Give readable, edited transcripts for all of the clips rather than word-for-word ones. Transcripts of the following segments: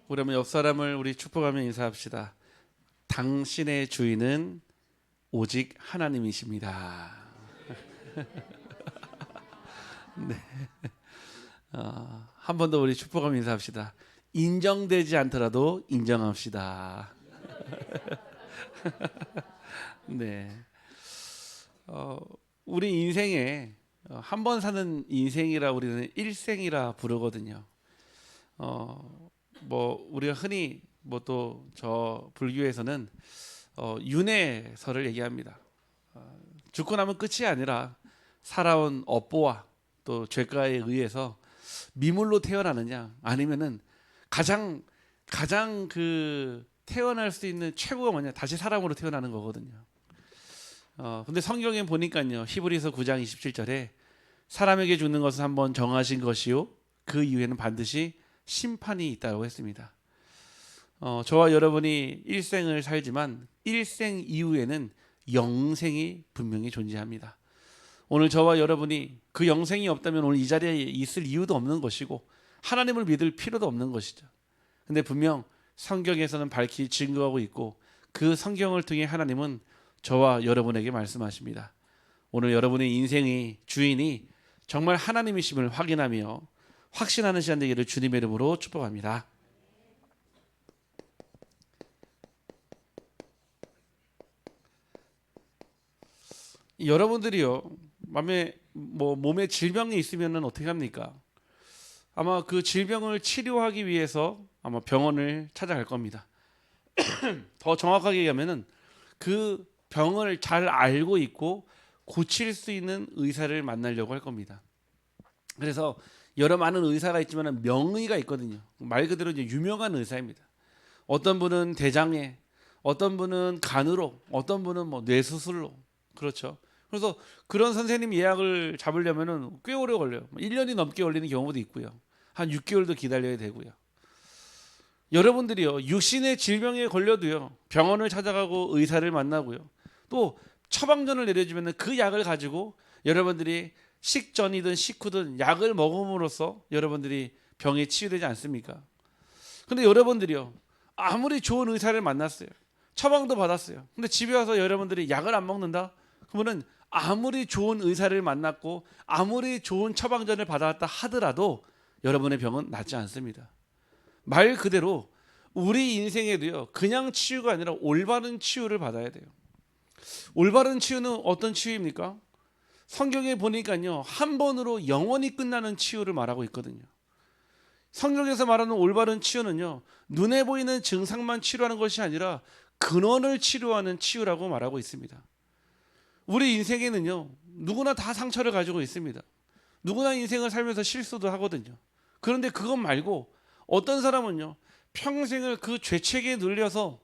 그러면 옆 사람을 우리 축복하며 인사합시다. 당신의 주인은 오직 하나님이십니다. 네. 한 번 더 우리 축복하며 인사합시다. 인정되지 않더라도 인정합시다. 네. 우리 인생에 한 번 사는 인생이라 우리는 일생이라 부르거든요. 뭐 우리가 흔히 뭐 또 저 불교에서는 윤회설을 얘기합니다. 죽고 나면 끝이 아니라 살아온 업보와 또 죄가에 의해서 미물로 태어나느냐 아니면은 가장 그 태어날 수 있는 최고가 뭐냐, 다시 사람으로 태어나는 거거든요. 근데 성경에 보니까요, 히브리서 9장 27절에 사람에게 죽는 것은 한번 정하신 것이요 그 이후에는 반드시 심판이 있다고 했습니다. 저와 여러분이 일생을 살지만 일생 이후에는 영생이 분명히 존재합니다. 오늘 저와 여러분이 그 영생이 없다면 오늘 이 자리에 있을 이유도 없는 것이고 하나님을 믿을 필요도 없는 것이죠. 근데 분명 성경에서는 밝히 증거하고 있고 그 성경을 통해 하나님은 저와 여러분에게 말씀하십니다. 오늘 여러분의 인생의 주인이 정말 하나님이심을 확인하며 확신하는 시간 되기를 주님의 이름으로 축복합니다. 여러분들이요, 몸에 질병이 있으면 어떻게 합니까? 아마 그 질병을 치료하기 위해서 아마 병원을 찾아갈 겁니다. 더 정확하게 얘기하면은 그 병을 잘 알고 있고 고칠 수 있는 의사를 만나려고 할 겁니다. 그래서 여러 많은 의사가 있지만 명의가 있거든요. 말 그대로 이제 유명한 의사입니다. 어떤 분은 대장에, 어떤 분은 간으로, 어떤 분은 뭐 뇌수술로, 그렇죠. 그래서 그런 선생님 예약을 잡으려면은 꽤 오래 걸려요. 1년이 넘게 걸리는 경우도 있고요. 한 6개월도 기다려야 되고요. 여러분들이요, 육신의 질병에 걸려도요, 병원을 찾아가고 의사를 만나고요. 또 처방전을 내려주면 그 약을 가지고 여러분들이 식전이든 식후든 약을 먹음으로써 여러분들이 병에 치유되지 않습니까? 근데 여러분들이요, 아무리 좋은 의사를 만났어요, 처방도 받았어요. 근데 집에 와서 여러분들이 약을 안 먹는다? 그러면은 아무리 좋은 의사를 만났고 아무리 좋은 처방전을 받았다 하더라도 여러분의 병은 낫지 않습니다. 말 그대로 우리 인생에도요, 그냥 치유가 아니라 올바른 치유를 받아야 돼요. 올바른 치유는 어떤 치유입니까? 성경에 보니까요, 한 번으로 영원히 끝나는 치유를 말하고 있거든요. 성경에서 말하는 올바른 치유는요, 눈에 보이는 증상만 치료하는 것이 아니라 근원을 치료하는 치유라고 말하고 있습니다. 우리 인생에는요, 누구나 다 상처를 가지고 있습니다. 누구나 인생을 살면서 실수도 하거든요. 그런데 그것 말고 어떤 사람은요, 평생을 그 죄책에 눌려서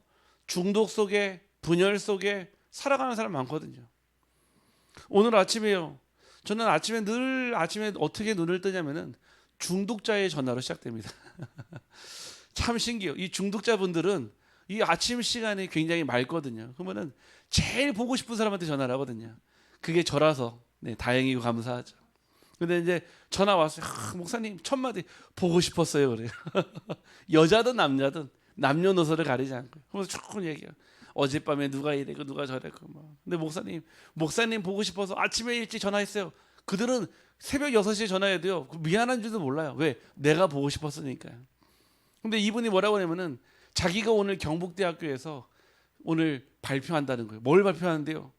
중독 속에, 분열 속에 살아가는 사람 많거든요. 오늘 아침에요, 저는 늘 아침에 어떻게 눈을 뜨냐면은 중독자의 전화로 시작됩니다. 참 신기해요. 이 중독자분들은 이 아침 시간이 굉장히 맑거든요. 그러면은 제일 보고 싶은 사람한테 전화를 하거든요. 그게 저라서 다행이고 감사하죠. 근데 이제 전화 왔어요. 목사님 첫 마디 보고 싶었어요. 그래요. 여자든 남자든 남녀노소를 가리지 않고. 그래서 쭉 얘기해요. 어젯밤에 누가 이래고 누가 저래고 뭐. 근데 목사님 보고 싶어서 아침에 일찍 전화했어요. 그들은 새벽 6시에 전화해도요, 미안한 줄도 몰라요. 왜? 내가 보고 싶었으니까요. 근데 이분이 뭐라고 하냐면은 자기가 오늘 경북대학교에서 오늘 발표한다는 거예요. 뭘 발표하는데요?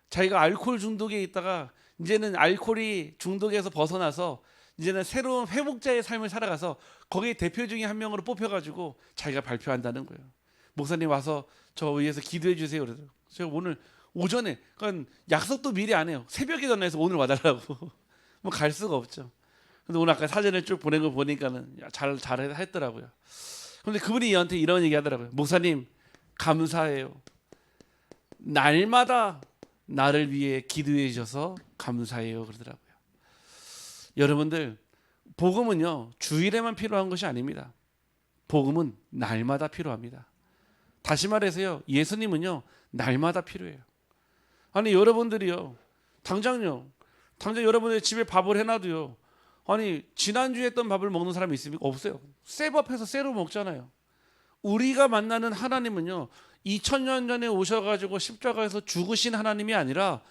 자기가 알코올 중독에 있다가 이제는 알코올이 중독에서 벗어나서 이제는 새로운 회복자의 삶을 살아가서 거기에 대표 중에 한 명으로 뽑혀가지고 자기가 발표한다는 거예요. 목사님 와서 저 위해서 기도해 주세요. 그래서 제가 오늘 오전에, 그러니까 약속도 미리 안 해요. 새벽에 전화해서 오늘 와달라고. 뭐 갈 수가 없죠. 근데 오늘 아까 사진을 쭉 보낸 거 보니까는 잘 했더라고요. 근데 그분이 저한테 이런 얘기 하더라고요. 목사님 감사해요. 날마다 나를 위해 기도해 주셔서 감사해요. 그러더라고요. 여러분들, 복음은요, 주일에만 필요한 것이 아닙니다. 복음은 날마다 필요합니다. 다시 말해서요, 예수님은요, 날마다 필요해요. 아니 여러분들이요, 당장 여러분의 집에 밥을 해놔도요, 아니 지난주에 했던 밥을 먹는 사람이 있습니까? 없어요. 새 밥해서 새로 먹잖아요. 우리가 만나는 하나님은요 2000년 전에 오셔가지고 십자가에서 죽으신 하나님이 아니라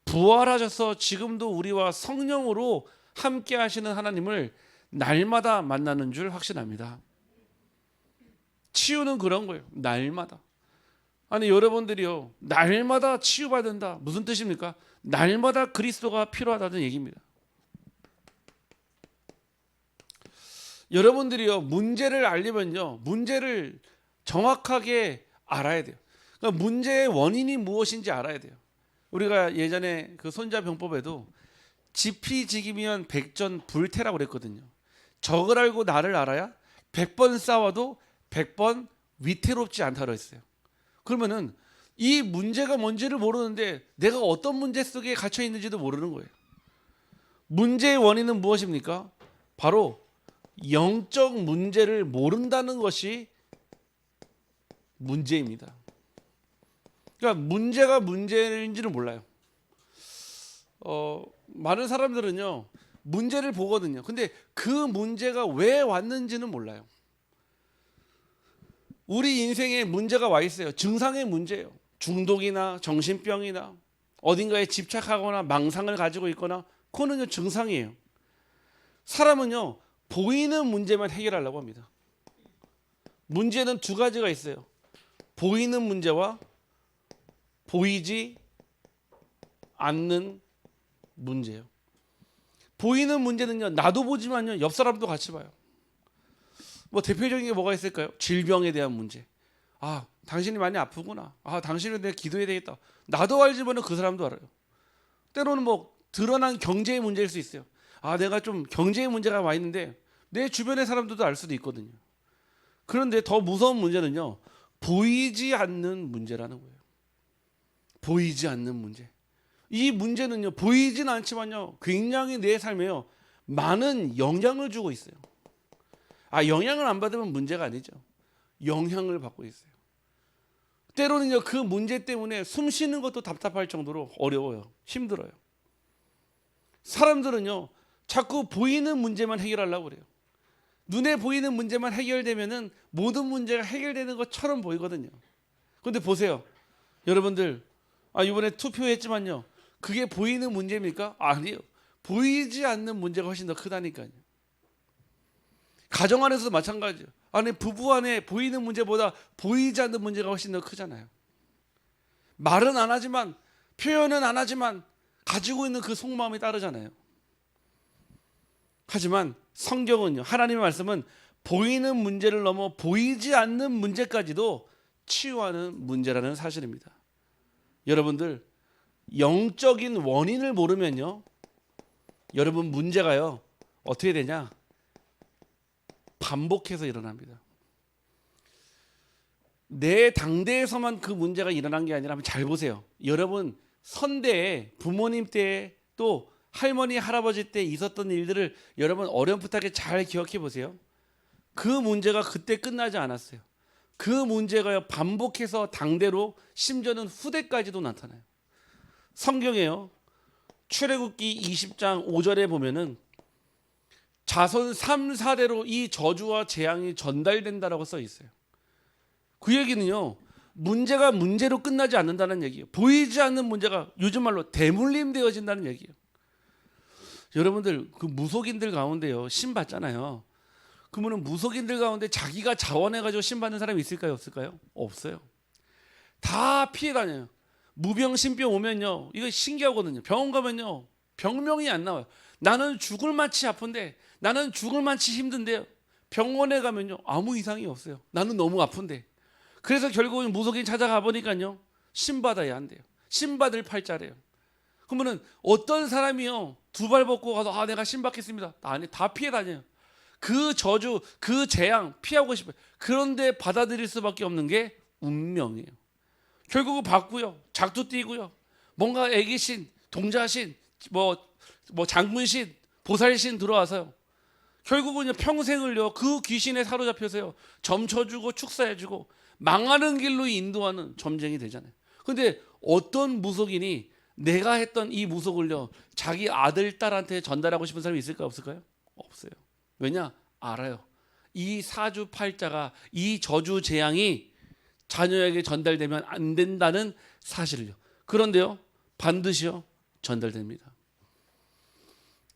부활하셔서 지금도 우리와 성령으로 함께 하시는 하나님을 날마다 만나는 줄 확신합니다. 치유는 그런 거예요. 날마다. 아니 여러분들이요 날마다 치유받는다 무슨 뜻입니까? 날마다 그리스도가 필요하다는 얘기입니다. 여러분들이요 문제를 알려면요 문제를 정확하게 알아야 돼요. 그러니까 문제의 원인이 무엇인지 알아야 돼요. 우리가 예전에 그 손자병법에도 지피지기면 백전 불태라고 그랬거든요. 적을 알고 나를 알아야 100번 싸워도 100번 위태롭지 않다고 했어요. 그러면은 이 문제가 뭔지를 모르는데 내가 어떤 문제 속에 갇혀 있는지도 모르는 거예요. 문제의 원인은 무엇입니까? 바로 영적 문제를 모른다는 것이 문제입니다. 그러니까 문제가 문제인지는 몰라요. 많은 사람들은요 문제를 보거든요. 근데 그 문제가 왜 왔는지는 몰라요. 우리 인생에 문제가 와 있어요. 증상의 문제예요. 중독이나 정신병이나 어딘가에 집착하거나 망상을 가지고 있거나 그거는요 증상이에요. 사람은요 보이는 문제만 해결하려고 합니다. 문제는 두 가지가 있어요. 보이는 문제와 보이지 않는 문제예요. 보이는 문제는요 나도 보지만요 옆 사람도 같이 봐요. 뭐 대표적인 게 뭐가 있을까요? 질병에 대한 문제. 아 당신이 많이 아프구나. 아 당신을 내가 기도해야 되겠다. 나도 알지만은 그 사람도 알아요. 때로는 뭐 드러난 경제의 문제일 수 있어요. 아 내가 좀 경제의 문제가 와 있는데 내 주변의 사람들도 알 수도 있거든요. 그런데 더 무서운 문제는요 보이지 않는 문제라는 거예요. 보이지 않는 문제. 이 문제는요 보이진 않지만요 굉장히 내 삶에요 많은 영향을 주고 있어요. 아 영향을 안 받으면 문제가 아니죠. 영향을 받고 있어요. 때로는요 그 문제 때문에 숨 쉬는 것도 답답할 정도로 어려워요. 힘들어요. 사람들은요 자꾸 보이는 문제만 해결하려고 그래요. 눈에 보이는 문제만 해결되면은 모든 문제가 해결되는 것처럼 보이거든요. 그런데 보세요. 여러분들 이번에 투표했지만요 그게 보이는 문제입니까? 아니에요. 보이지 않는 문제가 훨씬 더 크다니까요. 가정 안에서도 마찬가지예요. 아니 부부 안에 보이는 문제보다 보이지 않는 문제가 훨씬 더 크잖아요. 말은 안 하지만 표현은 안 하지만 가지고 있는 그 속마음이 다르잖아요. 하지만 성경은요 하나님의 말씀은 보이는 문제를 넘어 보이지 않는 문제까지도 치유하는 문제라는 사실입니다. 여러분들 영적인 원인을 모르면요 여러분 문제가요 어떻게 되냐 반복해서 일어납니다. 내 당대에서만 그 문제가 일어난 게 아니라 한번 잘 보세요. 여러분 선대에 부모님 때 또 할머니 할아버지 때 있었던 일들을 여러분 어렴풋하게 잘 기억해 보세요. 그 문제가 그때 끝나지 않았어요. 그 문제가 반복해서 당대로 심지어는 후대까지도 나타나요. 성경에요 출애굽기 20장 5절에 보면은 자손 3, 4대로 이 저주와 재앙이 전달된다라고 써 있어요. 그 얘기는요 문제가 문제로 끝나지 않는다는 얘기예요. 보이지 않는 문제가 요즘 말로 대물림 되어진다는 얘기예요. 여러분들 그 무속인들 가운데요 신 받잖아요. 그러면 무속인들 가운데 자기가 자원해가지고 신 받는 사람이 있을까요 없을까요? 없어요. 다 피해 다녀요. 무병신병 오면요 이거 신기하거든요. 병원 가면요 병명이 안 나와요. 나는 죽을 만치 아픈데 나는 죽을 만치 힘든데요. 병원에 가면요 아무 이상이 없어요. 나는 너무 아픈데. 그래서 결국은 무속인 찾아가 보니까요 신받아야 한대요. 신받을 팔자래요. 그러면은 어떤 사람이요 두 발 벗고 가서 내가 신받겠습니다. 아니 다 피해 다녀요. 그 저주 그 재앙 피하고 싶어요. 그런데 받아들일 수밖에 없는 게 운명이에요. 결국은 받고요 작두 띄고요 뭔가 애기신 동자신 뭐 장문신 보살신 들어와서요 결국은 평생을요 그 귀신에 사로잡혀서요 점쳐주고 축사해주고 망하는 길로 인도하는 점쟁이 되잖아요. 그런데 어떤 무속인이 내가 했던 이 무속을요 자기 아들 딸한테 전달하고 싶은 사람이 있을까 없을까요? 없어요. 왜냐? 알아요. 이 사주팔자가, 이 저주 재앙이 자녀에게 전달되면 안 된다는 사실을요. 그런데요, 반드시요 전달됩니다.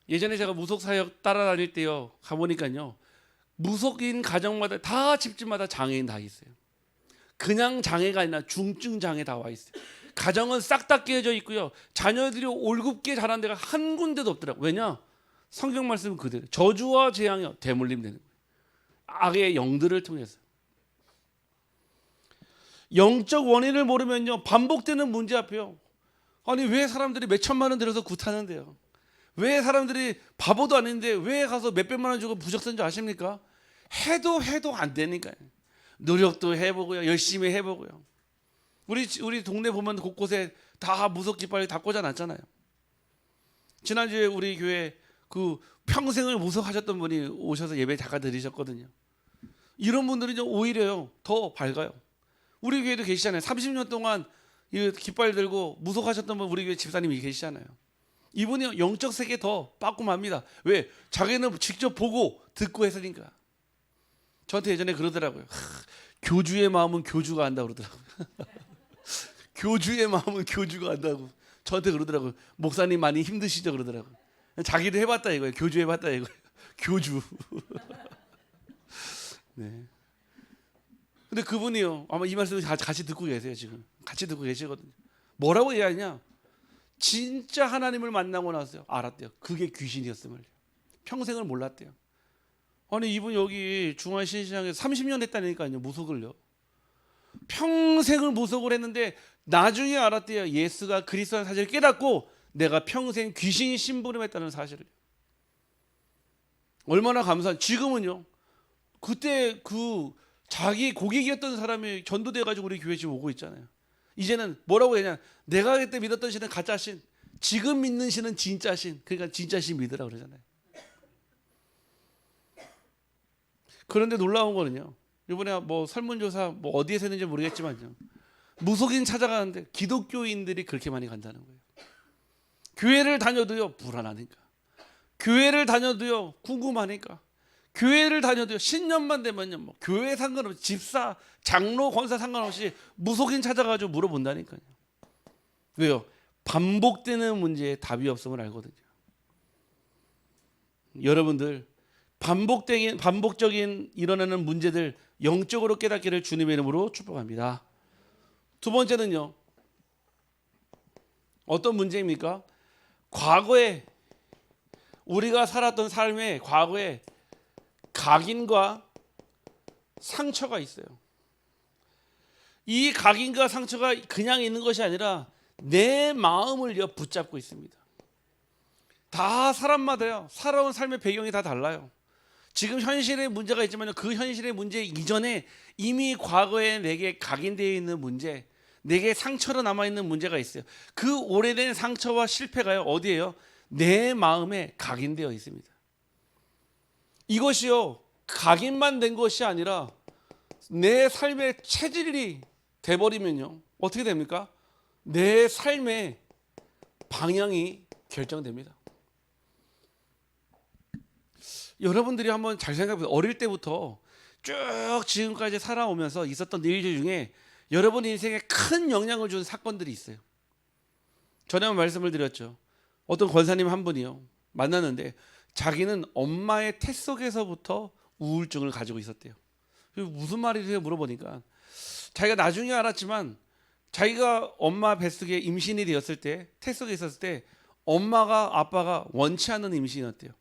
예전에 제가 무속 사역 따라다닐 때요, 가보니까요, 무속인 가정마다 다 집집마다 장애인 다 있어요. 그냥 장애가 아니라 중증 장애 다 와 있어요. 가정은 싹 다 깨져 있고요, 자녀들이 올곧게 자란 데가 한 군데도 없더라고요. 왜냐? 성경 말씀 그대로 저주와 재앙이 대물림 되는 거예요. 악의 영들을 통해서. 영적 원인을 모르면요, 반복되는 문제 앞에요, 아니 왜 사람들이 몇 천만 원 들여서 굿하는데요? 왜 사람들이 바보도 아닌데 왜 가서 몇백만 원 주고 부적 쓴 줄 아십니까? 해도 안 되니까요. 노력도 해보고요, 열심히 해보고요. 우리 동네 보면 곳곳에 다 무속 깃발이 다 꽂아놨잖아요. 지난주에 우리 교회 그 평생을 무속하셨던 분이 오셔서 예배 잠깐 드리셨거든요. 이런 분들은 오히려요 더 밝아요. 우리 교회도 계시잖아요. 30년 동안 이 깃발 들고 무속하셨던 분, 우리 교회 집사님이 계시잖아요. 이분이 영적 세계 더 빠꿈합니다. 왜? 자기는 직접 보고 듣고 했으니까. 저한테 예전에 그러더라고요. 교주의 마음은 교주가 안다고 그러더라고요. 교주의 마음은 교주가 안다고 저한테 그러더라고요. 목사님 많이 힘드시죠? 그러더라고요. 자기도 해봤다 이거예요. 교주 해봤다 이거예요. 교주. 네. 근데 그분이요, 아마 이 말씀을 같이 듣고 계세요. 지금 같이 듣고 계시거든요. 뭐라고 얘기하냐? 진짜 하나님을 만나고 나서 알았대요. 그게 귀신이었음을. 평생을 몰랐대요. 아니 이분 여기 중앙신시장에서 30년 했다니까요. 무속을요. 평생을 무속을 했는데 나중에 알았대요. 예수가 그리스도라는 사실을 깨닫고 내가 평생 귀신 심부름했다는 사실을. 얼마나 감사한. 지금은요, 그때 그 자기 고객이었던 사람이 전도돼 가지고 우리 교회 지금 오고 있잖아요. 이제는 뭐라고 하냐? 내가 그때 믿었던 신은 가짜 신, 지금 믿는 신은 진짜 신. 그러니까 진짜 신 믿으라 그러잖아요. 그런데 놀라운 거는요, 이번에 뭐 설문조사 뭐 어디에서 했는지 모르겠지만요, 무속인 찾아가는데 기독교인들이 그렇게 많이 간다는 거예요. 교회를 다녀도요 불안하니까, 교회를 다녀도요 궁금하니까, 교회를 다녀도요 신년만 되면요 뭐 교회 상관없이 집사, 장로, 권사 상관없이 무속인 찾아가지고 물어본다니까요. 왜요? 반복되는 문제에 답이 없음을 알거든요. 여러분들 반복적인 일어나는 문제들 영적으로 깨닫기를 주님의 이름으로 축복합니다. 두 번째는요, 어떤 문제입니까? 과거에 우리가 살았던 삶에 과거에 각인과 상처가 있어요. 이 각인과 상처가 그냥 있는 것이 아니라 내 마음을요 붙잡고 있습니다. 다 사람마다요 살아온 삶의 배경이 다 달라요. 지금 현실에 문제가 있지만 그 현실의 문제 이전에 이미 과거에 내게 각인되어 있는 문제, 내게 상처로 남아있는 문제가 있어요. 그 오래된 상처와 실패가요 어디에요? 내 마음에 각인되어 있습니다. 이것이요 각인만 된 것이 아니라 내 삶의 체질이 돼버리면요 어떻게 됩니까? 내 삶의 방향이 결정됩니다. 여러분들이 한번 잘 생각해보세요. 어릴 때부터 쭉 지금까지 살아오면서 있었던 일들 중에 여러분 인생에 큰 영향을 준 사건들이 있어요. 전에 한번 말씀을 드렸죠. 어떤 권사님 한 분이요 만났는데 자기는 엄마의 태 속에서부터 우울증을 가지고 있었대요. 무슨 말이세요? 물어보니까 자기가 나중에 알았지만 자기가 엄마 뱃속에 임신이 되었을 때, 태 속에 있었을 때 엄마가 아빠가 원치 않는 임신이었대요.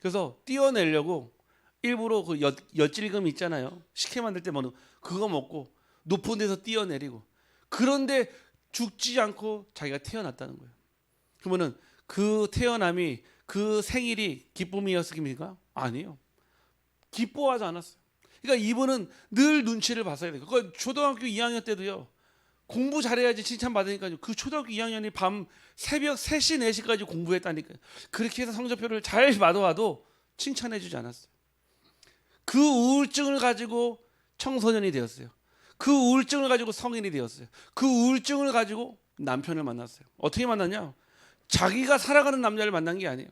그래서 띄어내려고 일부러 그 엿질금 있잖아요. 식혜 만들 때 먹는 그거 먹고 높은 데서 띄어내리고, 그런데 죽지 않고 자기가 태어났다는 거예요. 그러면은 그 태어남이, 그 생일이 기쁨이었습니까? 아니에요. 기뻐하지 않았어요. 그러니까 이분은 늘 눈치를 봤어야 돼요. 그러니까 초등학교 2학년 때도요 공부 잘해야지 칭찬받으니까요. 그 초등학교 2학년이 밤 새벽 3시 4시까지 공부했다니까요. 그렇게 해서 성적표를 잘 받아와도 칭찬해주지 않았어요. 그 우울증을 가지고 청소년이 되었어요. 그 우울증을 가지고 성인이 되었어요. 그 우울증을 가지고 남편을 만났어요. 어떻게 만났냐? 자기가 살아가는 남자를 만난 게 아니에요.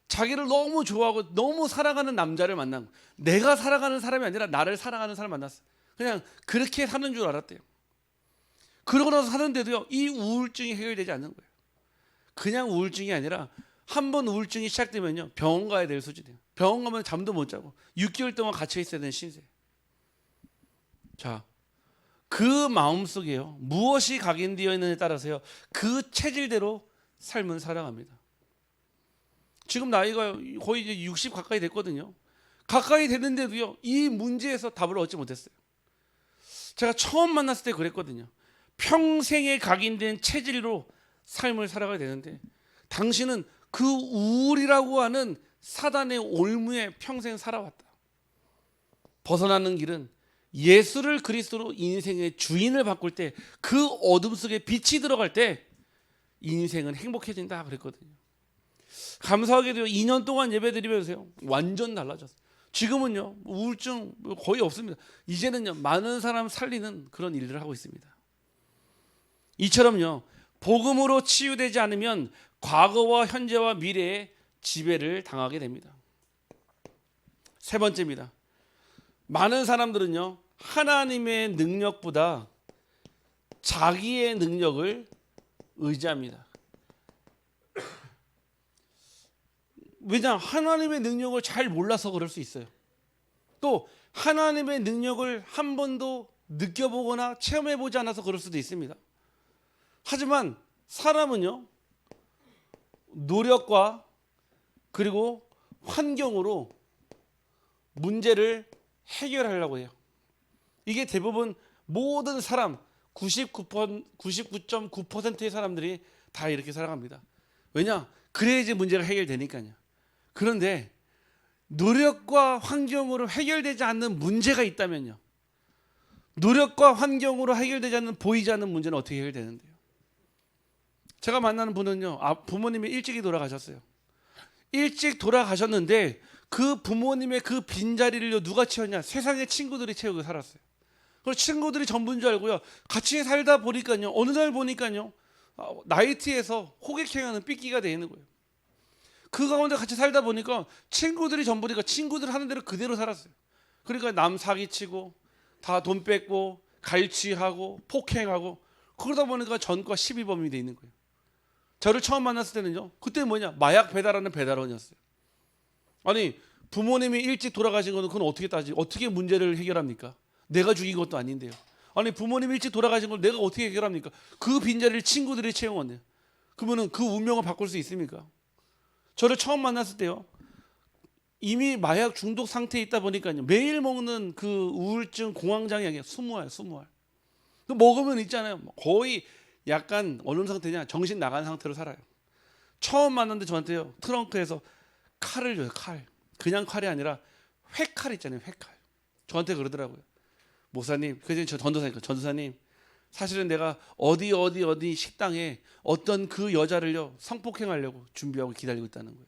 자기를 너무 좋아하고 너무 사랑하는 남자를 만난 거예요. 내가 사랑하는 사람이 아니라 나를 사랑하는 사람을 만났어요. 그냥 그렇게 사는 줄 알았대요. 그러고 나서 사는데도요, 이 우울증이 해결되지 않는 거예요. 그냥 우울증이 아니라 한 번 우울증이 시작되면요, 병원 가야 될 수준이에요. 병원 가면 잠도 못 자고 6개월 동안 갇혀 있어야 되는 신세. 자, 그 마음속에요, 무엇이 각인되어 있느냐에 따라서요, 그 체질대로 삶은 살아갑니다. 지금 나이가 거의 이제 60 가까이 됐거든요. 가까이 됐는데도요, 이 문제에서 답을 얻지 못했어요. 제가 처음 만났을 때 그랬거든요. 평생에 각인된 체질로 삶을 살아가야 되는데 당신은 그 우울이라고 하는 사단의 올무에 평생 살아왔다. 벗어나는 길은 예수를 그리스도로 인생의 주인을 바꿀 때, 그 어둠 속에 빛이 들어갈 때 인생은 행복해진다 그랬거든요. 감사하게도 2년 동안 예배드리면서요, 완전 달라졌어요. 지금은요, 우울증 거의 없습니다. 이제는요, 많은 사람 살리는 그런 일들을 하고 있습니다. 이처럼요, 복음으로 치유되지 않으면 과거와 현재와 미래에 지배를 당하게 됩니다. 세 번째입니다. 많은 사람들은요, 하나님의 능력보다 자기의 능력을 의지합니다. 왜냐? 하나님의 능력을 잘 몰라서 그럴 수 있어요. 또 하나님의 능력을 한 번도 느껴보거나 체험해보지 않아서 그럴 수도 있습니다. 하지만 사람은요, 노력과 그리고 환경으로 문제를 해결하려고 해요. 이게 대부분 모든 사람 99.9%의 사람들이 다 이렇게 살아갑니다. 왜냐? 그래야지 문제가 해결되니까요. 그런데 노력과 환경으로 해결되지 않는 문제가 있다면요, 노력과 환경으로 해결되지 않는, 보이지 않는 문제는 어떻게 해결되는데요? 제가 만나는 분은요, 부모님이 일찍이 돌아가셨어요. 일찍 돌아가셨는데 그 부모님의 그 빈자리를 누가 채웠냐? 세상의 친구들이 채우고 살았어요. 그리고 친구들이 전부인 줄 알고요, 같이 살다 보니까요, 어느 날 보니까요, 나이트에서 호객행위하는 삐끼가 돼 있는 거예요. 그 가운데 같이 살다 보니까 친구들이 전부니까 친구들 하는 대로 그대로 살았어요. 그러니까 남 사기치고 다 돈 뺏고 갈취하고 폭행하고, 그러다 보니까 전과 12범이 돼 있는 거예요. 저를 처음 만났을 때는요, 그때 뭐냐? 마약 배달하는 배달원이었어요. 아니, 부모님이 일찍 돌아가신 거는 그건 어떻게 문제를 해결합니까? 내가 죽인 것도 아닌데요. 아니, 부모님이 일찍 돌아가신 걸 내가 어떻게 해결합니까? 그 빈자리를 친구들이 채워왔네요. 그러면은 그 운명을 바꿀 수 있습니까? 저를 처음 만났을 때요, 이미 마약 중독 상태에 있다 보니까요, 매일 먹는 그 우울증 공황장애, 스무알. 그 먹으면 있잖아요, 거의 약간 어느 상태냐, 정신 나간 상태로 살아요. 처음 만났는데 저한테요, 트렁크에서 칼을 줘요. 칼. 그냥 칼이 아니라 회칼 있잖아요, 회칼. 저한테 그러더라고요. 목사님, 그전에 저 전도사님, 사실은 내가 어디 식당에 어떤 그 여자를요, 성폭행하려고 준비하고 기다리고 있다는 거예요.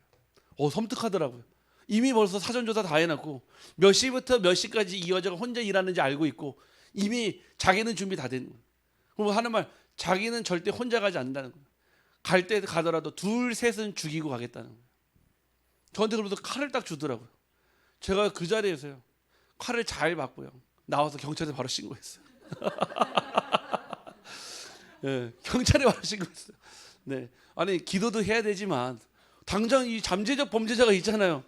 섬뜩하더라고요. 이미 벌써 사전조사 다 해놨고 몇 시부터 몇 시까지 이 여자가 혼자 일하는지 알고 있고, 이미 자기는 준비 다 된 거예요. 그럼 하는 말, 자기는 절대 혼자 가지 않는다는 거예요. 갈 때 가더라도 둘 셋은 죽이고 가겠다는 거예요. 저한테 그러면서 칼을 딱 주더라고요. 제가 그 자리에서요, 칼을 잘 받고요, 나와서 경찰에 바로 신고했어요. 네, 경찰에 바로 신고했어요. 네, 아니, 기도도 해야 되지만 당장 이 잠재적 범죄자가 있잖아요.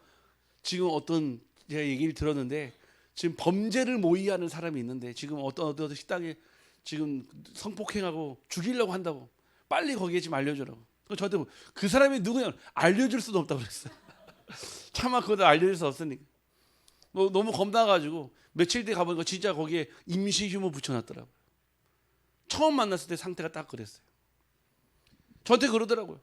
지금 어떤, 제가 얘기를 들었는데, 지금 범죄를 모의하는 사람이 있는데 지금 어떤 식당에 지금 성폭행하고 죽이려고 한다고, 빨리 거기에 지금 알려주라고. 저한테 그 사람이 누구냐, 알려줄 수도 없다고 그랬어요. 차마 그것도 알려줄 수 없으니까. 너무 겁나가지고 며칠 뒤에 가보니까 진짜 거기에 임시 휴무 붙여놨더라고요. 처음 만났을 때 상태가 딱 그랬어요. 저한테 그러더라고요.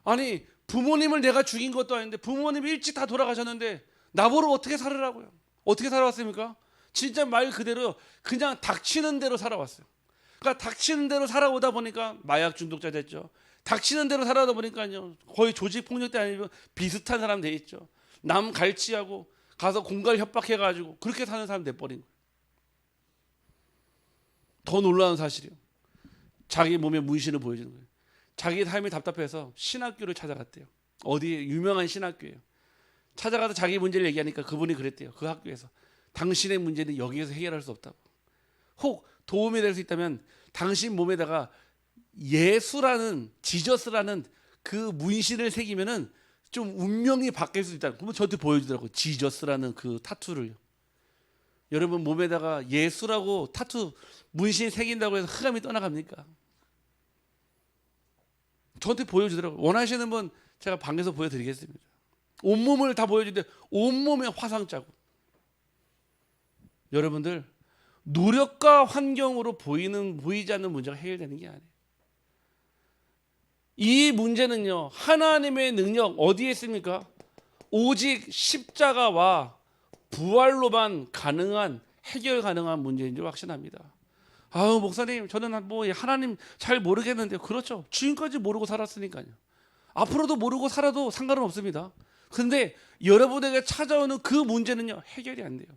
아니, 부모님을 내가 죽인 것도 아닌데 부모님이 일찍 다 돌아가셨는데 나보러 어떻게 살으라고요? 어떻게 살아왔습니까? 진짜 말 그대로 그냥 닥치는 대로 살아왔어요. 그러니까 닥치는 대로 살아오다 보니까 마약 중독자 됐죠. 닥치는 대로 살아오다 보니까요, 거의 조직폭력대 아니면 비슷한 사람 돼 있죠. 남 갈취하고 가서 공갈 협박해가지고 그렇게 사는 사람 돼버린 거예요. 더 놀라운 사실이요, 자기 몸의 문신을 보여주는 거예요. 자기 삶이 답답해서 신학교를 찾아갔대요. 어디에 유명한 신학교예요. 찾아가서 자기 문제를 얘기하니까 그분이 그랬대요. 그 학교에서 당신의 문제는 여기에서 해결할 수 없다고. 혹 도움이 될 수 있다면 당신 몸에다가 예수라는 지저스라는 그 문신을 새기면은 좀 운명이 바뀔 수 있다. 그러면 저한테 보여주더라고. 지저스라는 그 타투를. 여러분 몸에다가 예수라고 타투 문신 새긴다고 해서 흑암이 떠나갑니까? 저한테 보여주더라고. 원하시는 분 제가 방에서 보여드리겠습니다. 온몸을 다 보여주는데 온몸에 화상 자국. 여러분들 노력과 환경으로 보이지 않는 문제가 해결되는 게 아니에요. 이 문제는요, 하나님의 능력 어디에 있습니까? 오직 십자가와 부활로만 해결 가능한 문제인 줄 확신합니다. 아우 목사님, 저는 뭐 하나님 잘 모르겠는데요. 그렇죠. 지금까지 모르고 살았으니까요. 앞으로도 모르고 살아도 상관은 없습니다. 근데 여러분에게 찾아오는 그 문제는요, 해결이 안 돼요.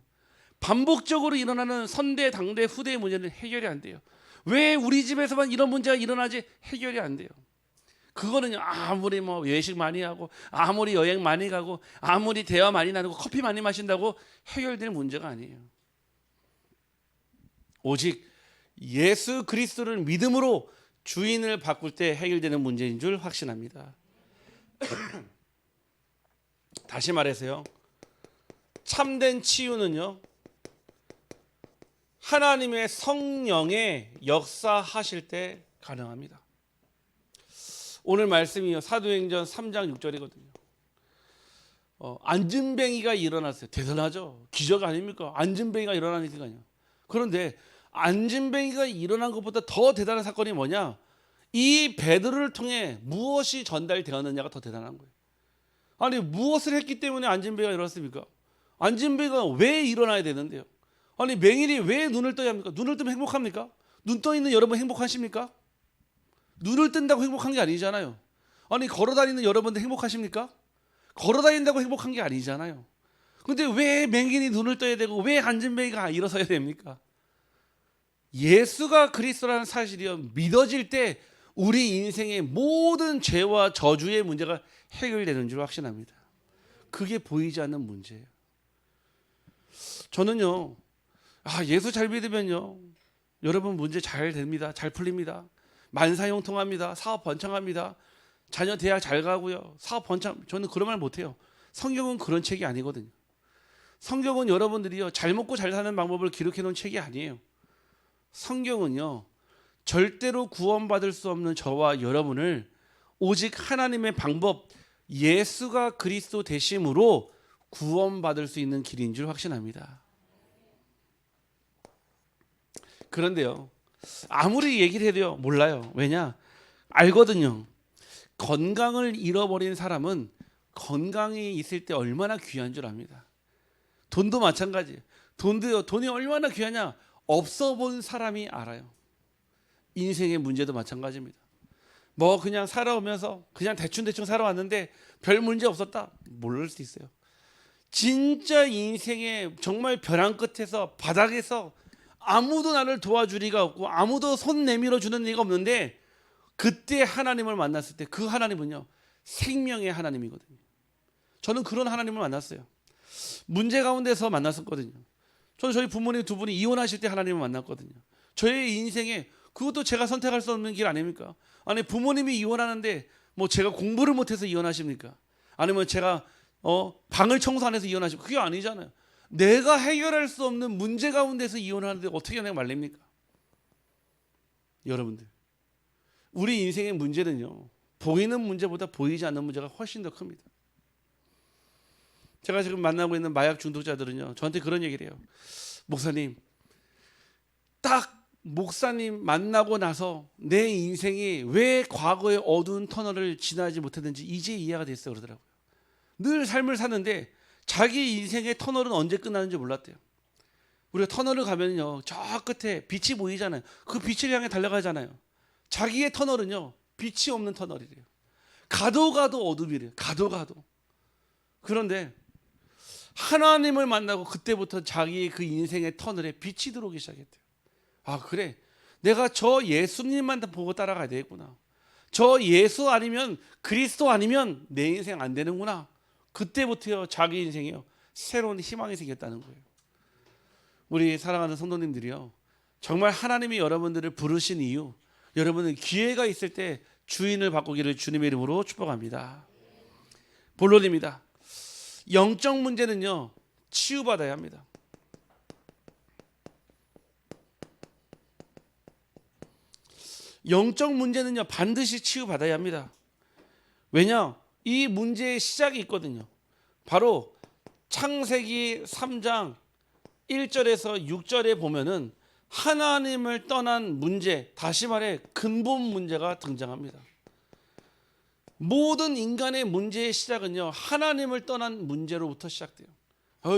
반복적으로 일어나는 선대, 당대, 후대의 문제는 해결이 안 돼요. 왜 우리 집에서만 이런 문제가 일어나지? 해결이 안 돼요. 그거는요, 아무리 뭐 외식 많이 하고, 아무리 여행 많이 가고, 아무리 대화 많이 나누고, 커피 많이 마신다고 해결될 문제가 아니에요. 오직 예수 그리스도를 믿음으로 주인을 바꿀 때 해결되는 문제인 줄 확신합니다. 다시 말해서요, 참된 치유는요, 하나님의 성령의 역사하실 때 가능합니다. 오늘 말씀이요, 사도행전 3장 6절이거든요. 안진뱅이가 일어났어요. 대단하죠. 기적 아닙니까? 안진뱅이가 일어나니까요. 그런데 안진뱅이가 일어난 것보다 더 대단한 사건이 뭐냐? 이 베드로를 통해 무엇이 전달되었느냐가 더 대단한 거예요. 아니 무엇을 했기 때문에 안진뱅이가 일어났습니까? 안진뱅이가 왜 일어나야 되는데요? 아니 맹인이 왜 눈을 떠야 합니까? 눈을 뜨면 행복합니까? 눈 떠 있는 여러분 행복하십니까? 눈을 뜬다고 행복한 게 아니잖아요. 아니 걸어다니는 여러분들 행복하십니까? 걸어다닌다고 행복한 게 아니잖아요. 근데 왜 맹인이 눈을 떠야 되고 왜 안진뱅이가 일어서야 됩니까? 예수가 그리스도라는 사실이요, 믿어질 때 우리 인생의 모든 죄와 저주의 문제가 해결되는 줄 확신합니다. 그게 보이지 않는 문제예요. 저는요, 예수 잘 믿으면요, 여러분 문제 잘 됩니다. 잘 풀립니다. 만사형통합니다. 사업 번창합니다. 자녀 대학 잘 가고요. 사업 번창. 저는 그런 말 못해요. 성경은 그런 책이 아니거든요. 성경은 여러분들이요, 잘 먹고 잘 사는 방법을 기록해 놓은 책이 아니에요. 성경은요, 절대로 구원받을 수 없는 저와 여러분을 오직 하나님의 방법, 예수가 그리스도 되심으로 구원받을 수 있는 길인 줄 확신합니다. 그런데요, 아무리 얘기를 해도요, 몰라요. 왜냐? 알거든요. 건강을 잃어버린 사람은 건강이 있을 때 얼마나 귀한 줄 압니다. 돈도 마찬가지예요. 돈이 얼마나 귀하냐? 없어 본 사람이 알아요. 인생의 문제도 마찬가지입니다. 뭐 그냥 살아오면서 그냥 대충 살아왔는데 별 문제 없었다? 모를 수 있어요. 진짜 인생의 정말 벼랑 끝에서 바닥에서 아무도 나를 도와줄 리가 없고 아무도 손 내밀어 주는 리가 없는데 그때 하나님을 만났을 때 그 하나님은요, 생명의 하나님이거든요. 저는 그런 하나님을 만났어요. 문제 가운데서 만났었거든요. 저는 저희 부모님 두 분이 이혼하실 때 하나님을 만났거든요. 저의 인생에 그것도 제가 선택할 수 없는 길 아닙니까? 아니 부모님이 이혼하는데 뭐 제가 공부를 못해서 이혼하십니까? 아니면 제가 방을 청소 안 해서 이혼하십니까? 그게 아니잖아요. 내가 해결할 수 없는 문제 가운데서 이혼하는데 어떻게 내가 말립니까? 여러분들, 우리 인생의 문제는요, 보이는 문제보다 보이지 않는 문제가 훨씬 더 큽니다. 제가 지금 만나고 있는 마약 중독자들은요, 저한테 그런 얘기를 해요. 목사님, 딱 목사님 만나고 나서 내 인생이 왜 과거의 어두운 터널을 지나지 못했는지 이제 이해가 됐어요 그러더라고요. 늘 삶을 사는데 자기 인생의 터널은 언제 끝나는지 몰랐대요. 우리가 터널을 가면요, 저 끝에 빛이 보이잖아요. 그 빛을 향해 달려가잖아요. 자기의 터널은요, 빛이 없는 터널이래요. 가도 어둠이래요. 가도. 그런데 하나님을 만나고 그때부터 자기의 그 인생의 터널에 빛이 들어오기 시작했대요. 그래, 내가 저 예수님만 보고 따라가야 되겠구나. 저 예수 아니면, 그리스도 아니면 내 인생 안 되는구나. 그때부터요 자기 인생이요 새로운 희망이 생겼다는 거예요. 우리 사랑하는 성도님들이요, 정말 하나님이 여러분들을 부르신 이유, 여러분은 기회가 있을 때 주인을 바꾸기를 주님의 이름으로 축복합니다. 본론입니다. 영적 문제는요 치유받아야 합니다. 영적 문제는요 반드시 치유받아야 합니다. 왜냐? 이 문제의 시작이 있거든요. 바로 창세기 3장 1절에서 6절에 보면은 하나님을 떠난 문제, 다시 말해 근본 문제가 등장합니다. 모든 인간의 문제의 시작은요 하나님을 떠난 문제로부터 시작돼요.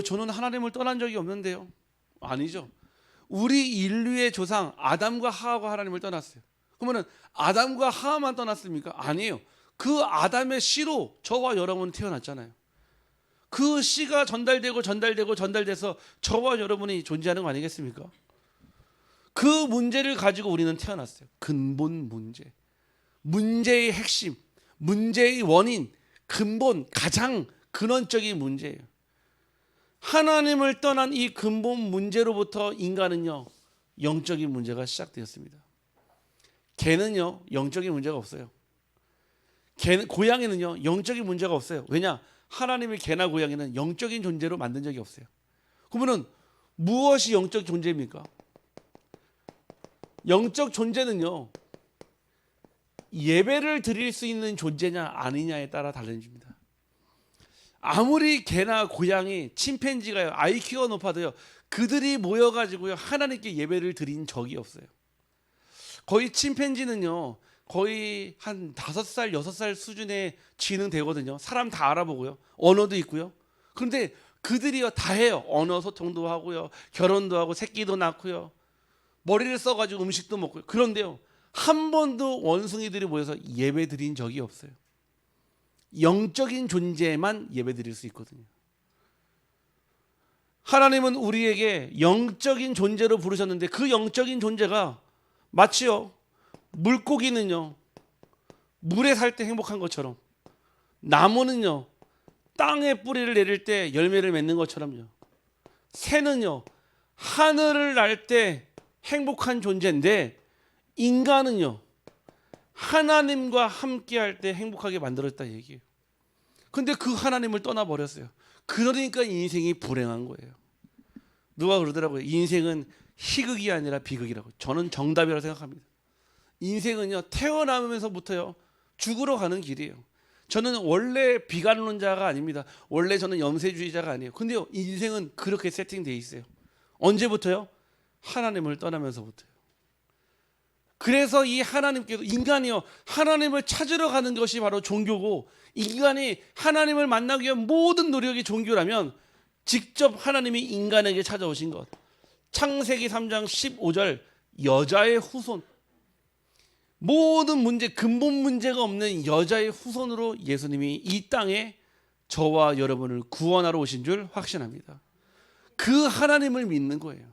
저는 하나님을 떠난 적이 없는데요. 아니죠. 우리 인류의 조상 아담과 하와가 하나님을 떠났어요. 그러면 아담과 하와만 떠났습니까? 아니에요. 그 아담의 씨로 저와 여러분은 태어났잖아요. 그 씨가 전달돼서 저와 여러분이 존재하는 거 아니겠습니까? 그 문제를 가지고 우리는 태어났어요. 근본 문제, 문제의 핵심, 문제의 원인, 근본, 가장 근원적인 문제예요. 하나님을 떠난 이 근본 문제로부터 인간은요 영적인 문제가 시작되었습니다. 개는요 영적인 문제가 없어요. 고양이는요 영적인 문제가 없어요. 왜냐? 하나님이 개나 고양이는 영적인 존재로 만든 적이 없어요. 그러면 무엇이 영적 존재입니까? 영적 존재는요 예배를 드릴 수 있는 존재냐 아니냐에 따라 달라집니다. 아무리 개나 고양이, 침팬지가요 IQ가 높아도요 그들이 모여가지고요 하나님께 예배를 드린 적이 없어요. 거의 침팬지는요 거의 한 5살, 6살 수준의 지능 되거든요. 사람 다 알아보고요. 언어도 있고요. 그런데 그들이요 다 해요. 언어 소통도 하고요. 결혼도 하고 새끼도 낳고요. 머리를 써가지고 음식도 먹고요. 그런데요 한 번도 원숭이들이 모여서 예배 드린 적이 없어요. 영적인 존재만 예배 드릴 수 있거든요. 하나님은 우리에게 영적인 존재로 부르셨는데 그 영적인 존재가 마치요 물고기는요 물에 살 때 행복한 것처럼, 나무는요 땅에 뿌리를 내릴 때 열매를 맺는 것처럼요, 새는요 하늘을 날 때 행복한 존재인데 인간은요 하나님과 함께할 때 행복하게 만들었다 얘기예요. 근데 그 하나님을 떠나버렸어요. 그러니까 인생이 불행한 거예요. 누가 그러더라고요. 인생은 희극이 아니라 비극이라고. 저는 정답이라고 생각합니다. 인생은요 태어나면서부터요 죽으러 가는 길이에요. 저는 원래 비관론자가 아닙니다. 원래 저는 염세주의자가 아니에요. 근데요 인생은 그렇게 세팅되어 있어요. 언제부터요? 하나님을 떠나면서부터요. 그래서 이 하나님께서 인간이요 하나님을 찾으러 가는 것이 바로 종교고, 인간이 하나님을 만나기 위한 모든 노력이 종교라면 직접 하나님이 인간에게 찾아오신 것, 창세기 3장 15절 여자의 후손, 모든 문제, 근본 문제가 없는 여자의 후손으로 예수님이 이 땅에 저와 여러분을 구원하러 오신 줄 확신합니다. 그 하나님을 믿는 거예요.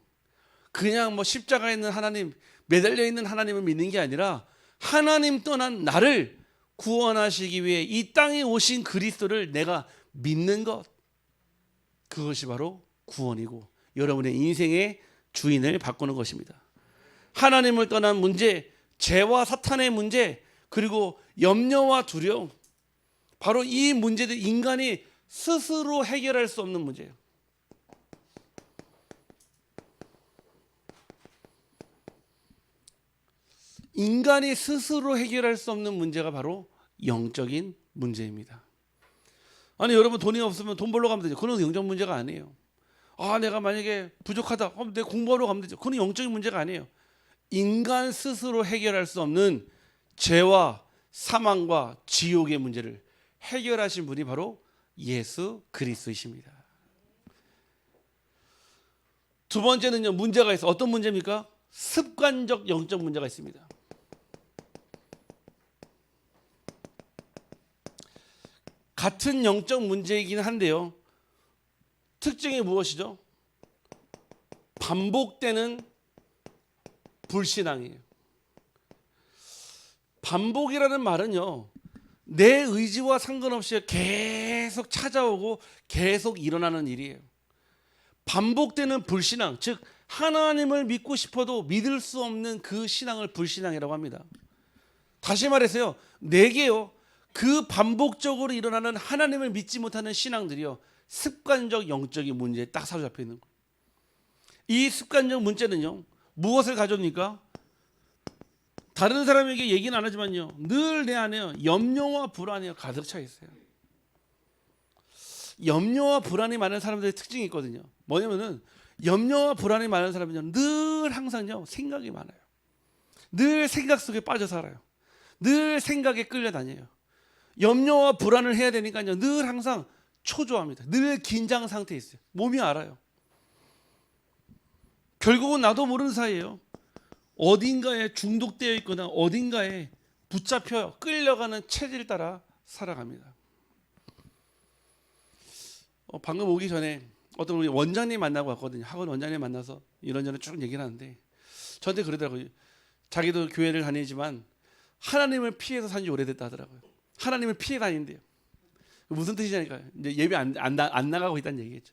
그냥 십자가에 있는 하나님, 매달려 있는 하나님을 믿는 게 아니라 하나님 떠난 나를 구원하시기 위해 이 땅에 오신 그리스도를 내가 믿는 것, 그것이 바로 구원이고 여러분의 인생의 주인을 바꾸는 것입니다. 하나님을 떠난 문제, 죄와 사탄의 문제, 그리고 염려와 두려움, 바로 이 문제들 인간이 스스로 해결할 수 없는 문제예요. 인간이 스스로 해결할 수 없는 문제가 바로 영적인 문제입니다. 아니 여러분 돈이 없으면 돈 벌러 가면 되죠. 그건 영적 문제가 아니에요. 내가 만약에 부족하다, 내 공부하러 가면 되죠. 그건 영적인 문제가 아니에요. 인간 스스로 해결할 수 없는 죄와 사망과 지옥의 문제를 해결하신 분이 바로 예수 그리스도이십니다. 두 번째는요 문제가 있어. 어떤 문제입니까? 습관적 영적 문제가 있습니다. 같은 영적 문제이긴 한데요 특징이 무엇이죠? 반복되는 불신앙이에요. 반복이라는 말은요 내 의지와 상관없이 계속 찾아오고 계속 일어나는 일이에요. 반복되는 불신앙, 즉 하나님을 믿고 싶어도 믿을 수 없는 그 신앙을 불신앙이라고 합니다. 다시 말해서요, 내게요, 그 반복적으로 일어나는 하나님을 믿지 못하는 신앙들이요, 습관적 영적인 문제에 딱 사로잡혀 있는 거예요. 이 습관적 문제는요, 무엇을 가져옵니까? 다른 사람에게 얘기는 안 하지만요, 늘 내 안에 염려와 불안이 가득 차 있어요. 염려와 불안이 많은 사람들의 특징이 있거든요. 뭐냐면은 염려와 불안이 많은 사람은요, 늘 항상요 생각이 많아요. 늘 생각 속에 빠져 살아요. 늘 생각에 끌려다녀요. 염려와 불안을 해야 되니까요, 늘 항상 초조합니다. 늘 긴장 상태에 있어요. 몸이 알아요. 결국은 나도 모르는 사이에요, 어딘가에 중독되어 있거나 어딘가에 붙잡혀 끌려가는 체질 따라 살아갑니다. 방금 오기 전에 어떤 우리 원장님 만나고 왔거든요. 학원 원장님 만나서 이런저런 쭉 얘기를 하는데 저한테 그러더라고요. 자기도 교회를 다니지만 하나님을 피해서 산 지 오래됐다 하더라고요. 하나님을 피해 다닌대요. 무슨 뜻이냐니까요. 이제 예배 안 나가고 있다는 얘기겠죠.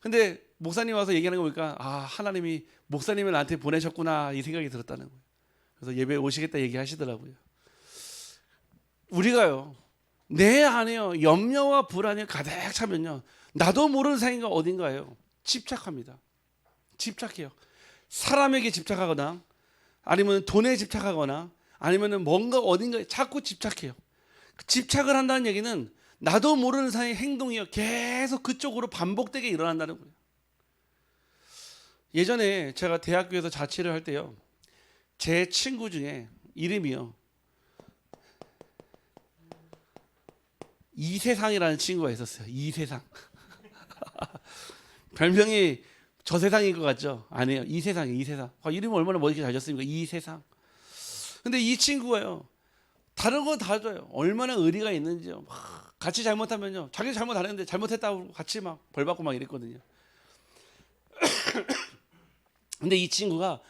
근데 목사님 와서 얘기하는 거 보니까 하나님이 목사님을 나한테 보내셨구나 이 생각이 들었다는 거예요. 그래서 예배에 오시겠다 얘기하시더라고요. 우리가요, 내 안에요 염려와 불안이 가득 차면요, 나도 모르는 사이인가 어딘가요 집착합니다. 집착해요. 사람에게 집착하거나 아니면 돈에 집착하거나 아니면 뭔가 어딘가에 자꾸 집착해요. 집착을 한다는 얘기는 나도 모르는 사이 행동이요 계속 그쪽으로 반복되게 일어난다는 거예요. 예전에 제가 대학교에서 자취를 할 때요, 제 친구 중에 이름이요 이세상이라는 친구가 있었어요. 이세상. 별명이 저 세상인 것 같죠? 아니에요. 이세상이에요. 이세상. 이름이 얼마나 멋있게 잘 졌습니까? 이세상. 근데 이 친구가요, 다른 건 다 줘요. 얼마나 의리가 있는지요. 같이 잘못하면요, 자기 잘못 안 했는데 잘못했다고 같이 막 벌 받고 막 이랬거든요. 근데 이 친구가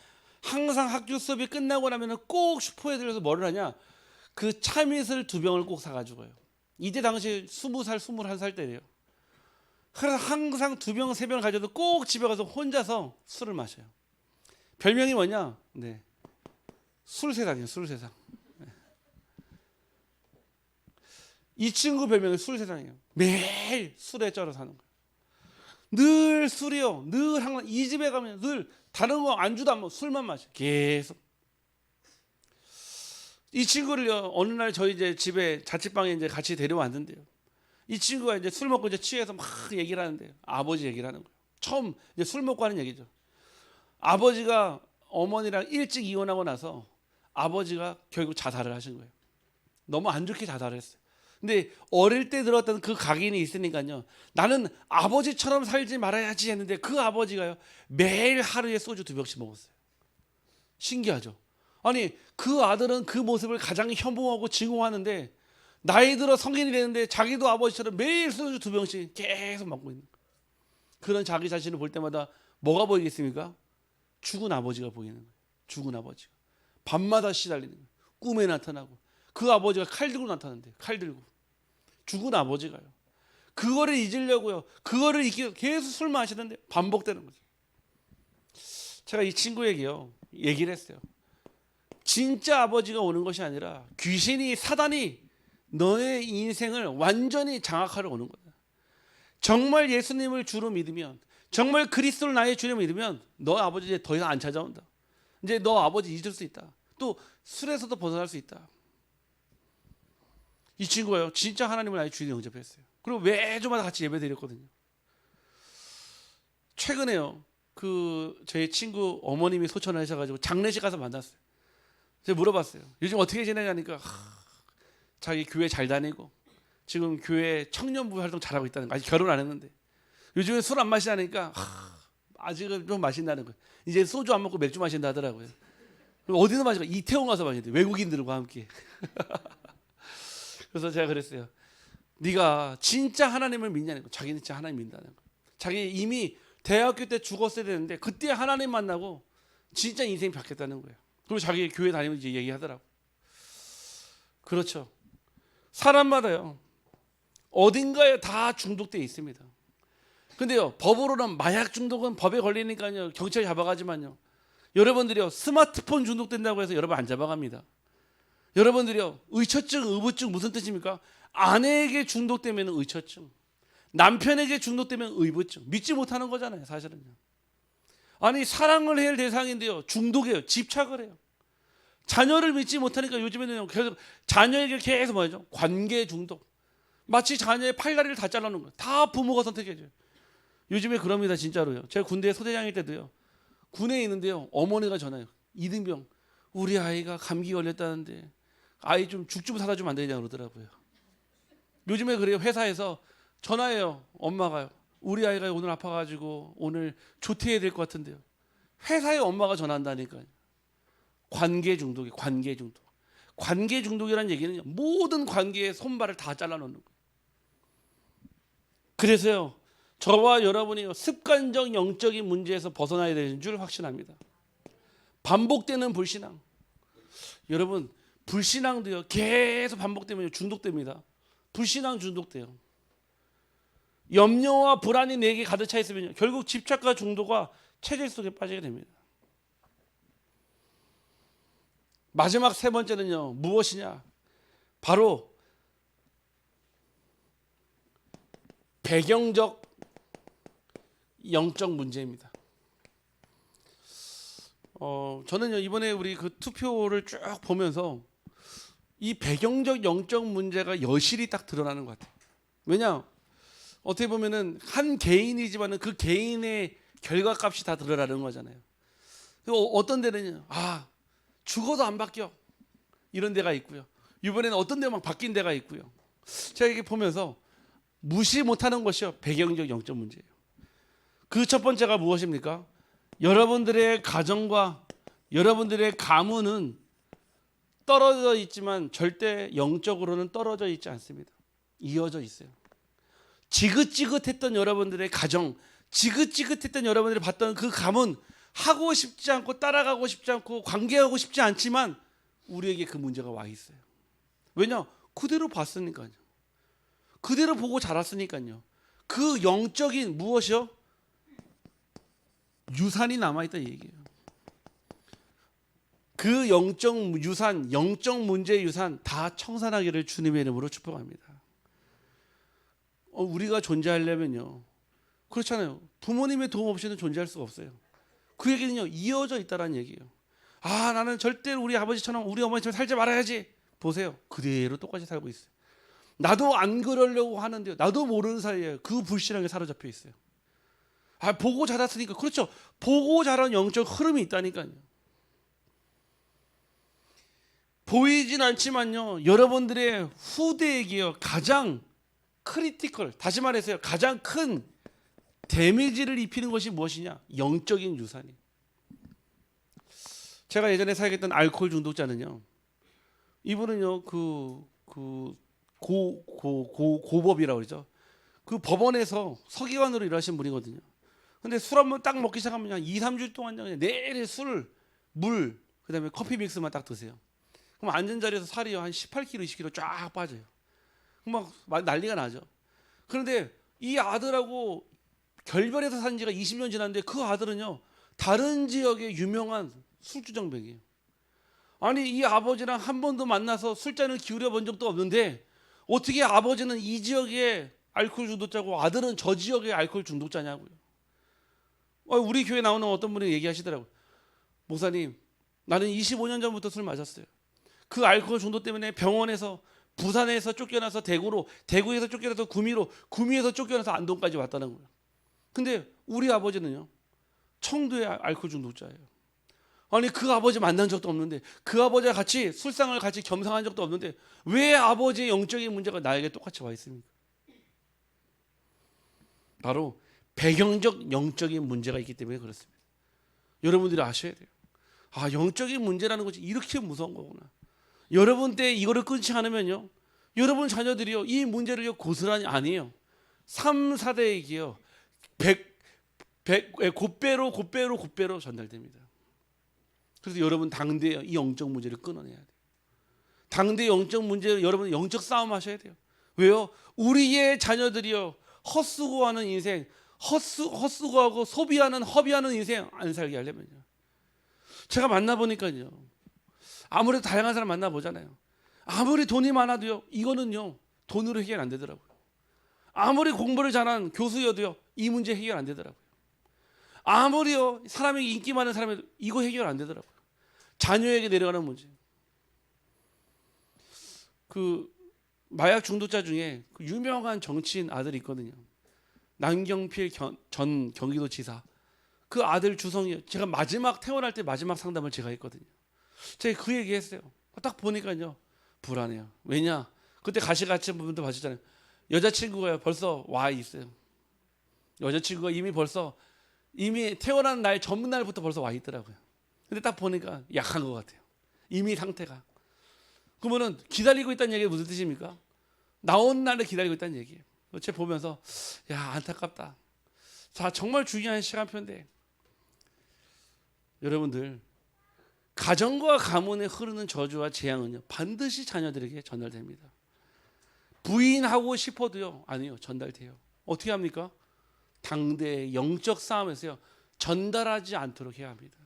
항상 학교 수업이 끝나고 나면은 꼭 슈퍼에 들려서 뭐를 하냐, 그 참이슬 2병을 꼭 사가지고요. 이때 당시 20살, 21살 때래요. 그래서 항상 2병, 3병을 가져도 꼭 집에 가서 혼자서 술을 마셔요. 별명이 뭐냐? 네, 술세상이에요. 술세상. 이 친구 별명이 술세상이에요. 매일 술에 쩔어 사는 거예요. 늘 술이요. 늘 항상 이 집에 가면 늘 다른 거 안주도 안 먹고 술만 마셔. 계속. 이 친구를요, 어느 날 저희 이제 집에 자취방에 이제 같이 데려왔는데요, 이 친구가 이제 술 먹고 이제 취해서 막 얘기를 하는데 아버지 얘기를 하는 거예요. 처음 이제 술 먹고 하는 얘기죠. 아버지가 어머니랑 일찍 이혼하고 나서 아버지가 결국 자살을 하신 거예요. 너무 안 좋게 자살을 했어요. 근데 어릴 때 들었던 그 각인이 있으니까요, 나는 아버지처럼 살지 말아야지 했는데 그 아버지가요 매일 하루에 소주 2병씩 먹었어요. 신기하죠? 아니 그 아들은 그 모습을 가장 혐오하고 증오하는데 나이 들어 성인이 되는데 자기도 아버지처럼 매일 소주 2병씩 계속 먹고 있는 거예요. 그런 자기 자신을 볼 때마다 뭐가 보이겠습니까? 죽은 아버지가 보이는 거예요. 죽은 아버지가 밤마다 시달리는 거예요. 꿈에 나타나고 그 아버지가 칼 들고 나타나는데, 칼 들고 죽은 아버지가요, 그거를 잊으려고요, 그거를 잊기 계속 술 마시는데 반복되는 거죠. 제가 이 친구에게요 얘기를 했어요. 진짜 아버지가 오는 것이 아니라 귀신이, 사단이 너의 인생을 완전히 장악하러 오는 거다. 정말 예수님을 주로 믿으면, 정말 그리스도를 나의 주로 믿으면 너 아버지 이제 더 이상 안 찾아온다. 이제 너 아버지 잊을 수 있다. 또 술에서도 벗어날 수 있다. 이 친구가요 진짜 하나님을 나의 주인으로 영접했어요. 그리고 매주마다 같이 예배 드렸거든요. 최근에요, 그 저희 친구 어머님이 소천을 하셔가지고 장례식 가서 만났어요. 제가 물어봤어요. 요즘 어떻게 지내냐니까 자기 교회 잘 다니고 지금 교회 청년부 활동 잘하고 있다는 거. 아직 결혼 안 했는데 요즘에 술 안 마시냐니까 아직은 좀 마신다는 거예요. 이제 소주 안 먹고 맥주 마신다 하더라고요. 어디서 마시고 이태원 가서 마신대. 외국인들과 함께. 그래서 제가 그랬어요. 네가 진짜 하나님을 믿냐는 거. 자기는 진짜 하나님 믿는다는 거. 자기 이미 대학교 때 죽었어야 되는데 그때 하나님 만나고 진짜 인생이 바뀌었다는 거예요. 그리고 자기 교회 다니면서 이제 얘기하더라고. 그렇죠. 사람마다요 어딘가에 다 중독돼 있습니다. 근데요 법으로는 마약 중독은 법에 걸리니까요 경찰이 잡아가지만요 여러분들이요 스마트폰 중독된다고 해서 여러분 안 잡아갑니다. 여러분들이요 의처증, 의부증 무슨 뜻입니까? 아내에게 중독되면 의처증, 남편에게 중독되면 의부증. 믿지 못하는 거잖아요 사실은요. 아니 사랑을 해야 할 대상인데요 중독이에요. 집착을 해요. 자녀를 믿지 못하니까 요즘에는 계속 자녀에게 계속 뭐죠? 관계 중독. 마치 자녀의 팔다리를 다 잘라놓은 거예요. 다 부모가 선택해줘요. 요즘에 그럽니다 진짜로요. 제가 군대 소대장일 때도요 군에 있는데요 어머니가 전화해요. 이등병 우리 아이가 감기 걸렸다는데 아이 좀 죽 좀 사다 주면 안 되냐 그러더라고요. 요즘에 그래요. 회사에서 전화해요. 엄마가요. 우리 아이가 오늘 아파가지고 오늘 조퇴해야 될 것 같은데요. 회사에 엄마가 전화한다니까요. 관계 중독이 관계 중독. 관계 중독이라는 얘기는 모든 관계의 손발을 다 잘라놓는 거예요. 그래서요. 저와 여러분이 습관적 영적인 문제에서 벗어나야 되는 줄 확신합니다. 반복되는 불신앙. 여러분 불신앙도요 계속 반복되면 중독됩니다. 불신앙 중독돼요. 염려와 불안이 내게 가득 차 있으면 결국 집착과 중독과 체질 속에 빠지게 됩니다. 마지막 세 번째는요 무엇이냐? 바로 배경적 영적 문제입니다. 저는요 이번에 우리 그 투표를 쭉 보면서 이 배경적 영적 문제가 여실히 딱 드러나는 것 같아요. 왜냐? 어떻게 보면은 한 개인이지만은 그 개인의 결과값이 다 드러나는 거잖아요. 어떤 데는 죽어도 안 바뀌어 이런 데가 있고요. 이번에는 어떤 데만 바뀐 데가 있고요. 제가 이렇게 보면서 무시 못하는 것이요 배경적 영적 문제예요. 그 첫 번째가 무엇입니까? 여러분들의 가정과 여러분들의 가문은 떨어져 있지만 절대 영적으로는 떨어져 있지 않습니다. 이어져 있어요. 지긋지긋했던 여러분들의 가정, 지긋지긋했던 여러분들이 봤던 그 가문, 하고 싶지 않고 따라가고 싶지 않고 관계하고 싶지 않지만 우리에게 그 문제가 와 있어요. 왜냐? 그대로 봤으니까요. 그대로 보고 자랐으니까요. 그 영적인 무엇이요? 유산이 남아있다 얘기예요. 그 영적 유산, 영적 문제의 유산 다 청산하기를 주님의 이름으로 축복합니다. 우리가 존재하려면요 그렇잖아요. 부모님의 도움 없이는 존재할 수가 없어요. 그 얘기는요 이어져 있다는 얘기예요. 나는 절대 우리 아버지처럼 우리 어머니처럼 살지 말아야지. 보세요. 그대로 똑같이 살고 있어요. 나도 안 그러려고 하는데요 나도 모르는 사이에 그 불신앙에 사로잡혀 있어요. 보고 자랐으니까. 그렇죠. 보고 자란 영적 흐름이 있다니까요. 보이진 않지만요 여러분들의 후대에게요 가장 크리티컬, 다시 말해서요 가장 큰 데미지를 입히는 것이 무엇이냐? 영적인 유산이. 제가 예전에 사역했던 알코올 중독자는요 이분은요 고법이라고 그러죠. 그 법원에서 서기관으로 일하신 분이거든요. 근데 술 한번 딱 먹기 시작하면 그냥 2, 3주 동안 그냥 내일 술, 물, 그다음에 커피 믹스만 딱 드세요. 그럼 앉은 자리에서 살이 한 18kg, 20kg 쫙 빠져요. 막 난리가 나죠. 그런데 이 아들하고 결별해서 산 지가 20년 지났는데 그 아들은요 다른 지역의 유명한 술주정뱅이에요. 아니 이 아버지랑 한 번도 만나서 술잔을 기울여 본 적도 없는데 어떻게 아버지는 이 지역의 알코올 중독자고 아들은 저 지역의 알코올 중독자냐고요. 우리 교회 나오는 어떤 분이 얘기하시더라고요. 목사님 나는 25년 전부터 술 마셨어요. 그 알코올 중독 때문에 병원에서 부산에서 쫓겨나서 대구로, 대구에서 쫓겨나서 구미로, 구미에서 쫓겨나서 안동까지 왔다는 거예요. 근데 우리 아버지는요 청도의 알코올 중독자예요. 아니 그 아버지 만난 적도 없는데 그 아버지와 같이 술상을 같이 겸상한 적도 없는데 왜 아버지의 영적인 문제가 나에게 똑같이 와 있습니까? 바로 배경적 영적인 문제가 있기 때문에 그렇습니다. 여러분들이 아셔야 돼요. 영적인 문제라는 것이 이렇게 무서운 거구나. 여러분 때 이거를 끊지 않으면요 여러분 자녀들이요 이 문제를 고스란히 아니에요. 3, 4대에게요 곧배로 전달됩니다. 그래서 여러분 당대에 이 영적 문제를 끊어내야 돼요. 당대 영적 문제, 여러분 영적 싸움 하셔야 돼요. 왜요? 우리의 자녀들이요, 헛수고하는 인생, 헛수고하고 소비하는 허비하는 인생 안 살게 하려면요. 제가 만나보니까요, 아무래도 다양한 사람 만나보잖아요. 아무리 돈이 많아도요, 이거는요 돈으로 해결 안 되더라고요. 아무리 공부를 잘한 교수여도요, 이 문제 해결 안 되더라고요. 아무리요 사람에게 인기 많은 사람에도 이거 해결 안 되더라고요. 자녀에게 내려가는 문제. 그 마약 중독자 중에 그 유명한 정치인 아들이 있거든요. 남경필 전 경기도지사. 그 아들 주성이, 제가 마지막 퇴원할 때 마지막 상담을 제가 했거든요. 제가 그 얘기했어요. 딱 보니까요 불안해요. 왜냐? 그때 같은 분도 봐주잖아요. 여자친구가 벌써 와 있어요. 여자친구가 이미 퇴원하는 날 전날부터 벌써 와 있더라고요. 근데 딱 보니까 약한 것 같아요. 이미 상태가. 그러면은 기다리고 있다는 얘기가 무슨 뜻입니까? 나온 날을 기다리고 있다는 얘기예요. 제가 보면서 야, 안타깝다. 자, 정말 중요한 시간표인데 여러분들, 가정과 가문에 흐르는 저주와 재앙은요 반드시 자녀들에게 전달됩니다. 부인하고 싶어도요 아니요, 전달돼요. 어떻게 합니까? 당대의 영적 싸움에서요 전달하지 않도록 해야 합니다.